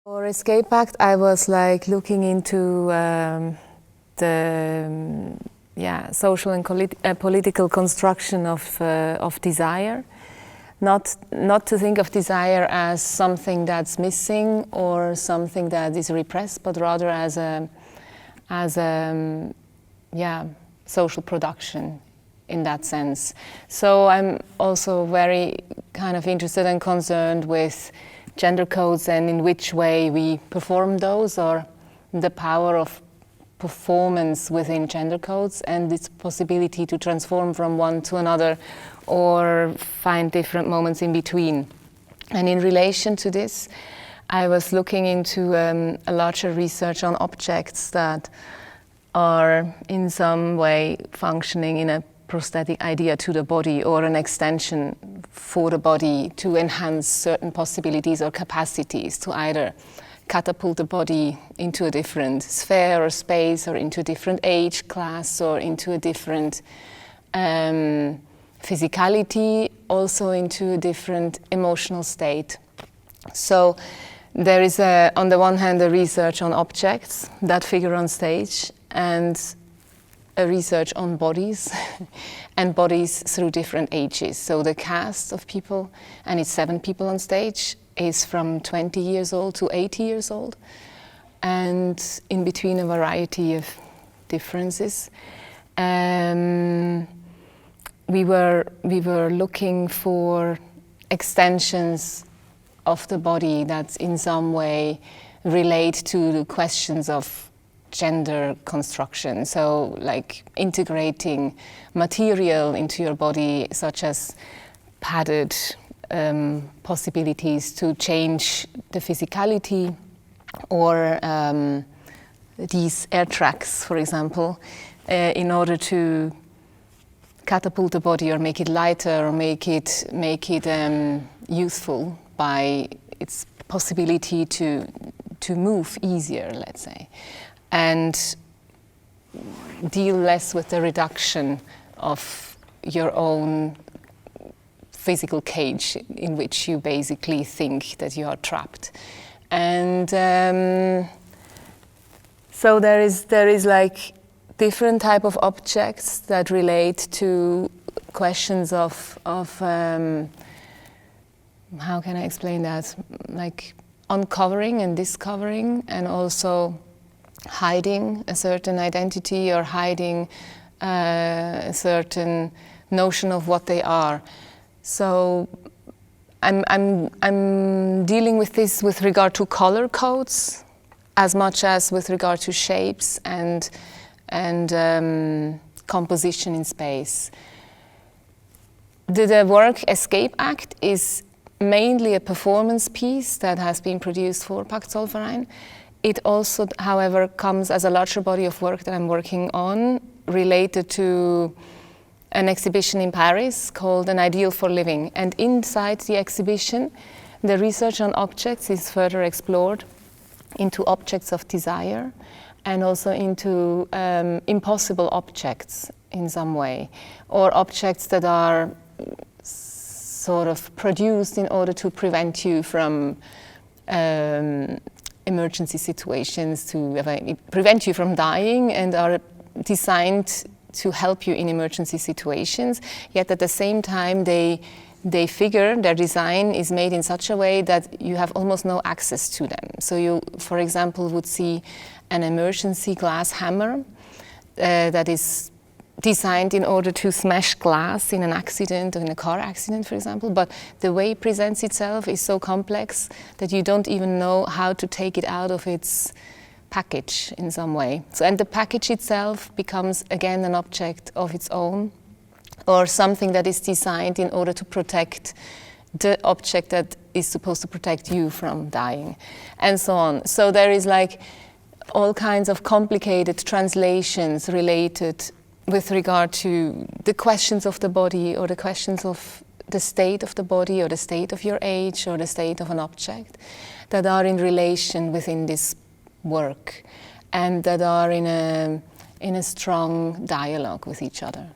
For Escape Pact, I was like looking into the social and political construction of desire. Not to think of desire as something that's missing or something that is repressed, but rather as a social production in that sense. So I'm also very kind of interested and concerned with gender codes and in which way we perform those, or the power of performance within gender codes and its possibility to transform from one to another or find different moments in between. And in relation to this, I was looking into a larger research on objects that are in some way functioning in a prosthetic idea to the body or an extension for the body to enhance certain possibilities or capacities to either catapult the body into a different sphere or space or into a different age class or into a different physicality, also into a different emotional state. So there is on the one hand a research on objects that figure on stage and a research on bodies and bodies through different ages. So the cast of people, and it's 7 people on stage, is from 20 years old to 80 years old, and in between a variety of differences. We were looking for extensions of the body that in some way relate to the questions of gender construction, so like integrating material into your body, such as padded possibilities to change the physicality, or these air tracks, for example, in order to catapult the body or make it lighter or make it youthful by its possibility to move easier, let's say, and deal less with the reduction of your own physical cage in which you basically think that you are trapped. And so there is like different type of objects that relate to questions of how can I explain that? Like uncovering and discovering, and also hiding a certain identity or hiding a certain notion of what they are. So I'm dealing with this with regard to color codes as much as with regard to shapes and composition in space. The work Escape Act is mainly a performance piece that has been produced for PACT Zollverein. It also, however, comes as a larger body of work that I'm working on, related to an exhibition in Paris called An Ideal for Living. And inside the exhibition, the research on objects is further explored into objects of desire and also into impossible objects in some way, or objects that are sort of produced in order to prevent you from emergency situations, to prevent you from dying, and are designed to help you in emergency situations, yet at the same time they figure, their design is made in such a way that you have almost no access to them. So you, for example, would see an emergency glass hammer that is designed in order to smash glass in an accident or in a car accident, for example, but the way it presents itself is so complex that you don't even know how to take it out of its package in some way. So, and the package itself becomes again an object of its own, or something that is designed in order to protect the object that is supposed to protect you from dying, and so on. So there is like all kinds of complicated translations related with regard to the questions of the body, or the questions of the state of the body, or the state of your age, or the state of an object, that are in relation within this work, and that are in a strong dialogue with each other.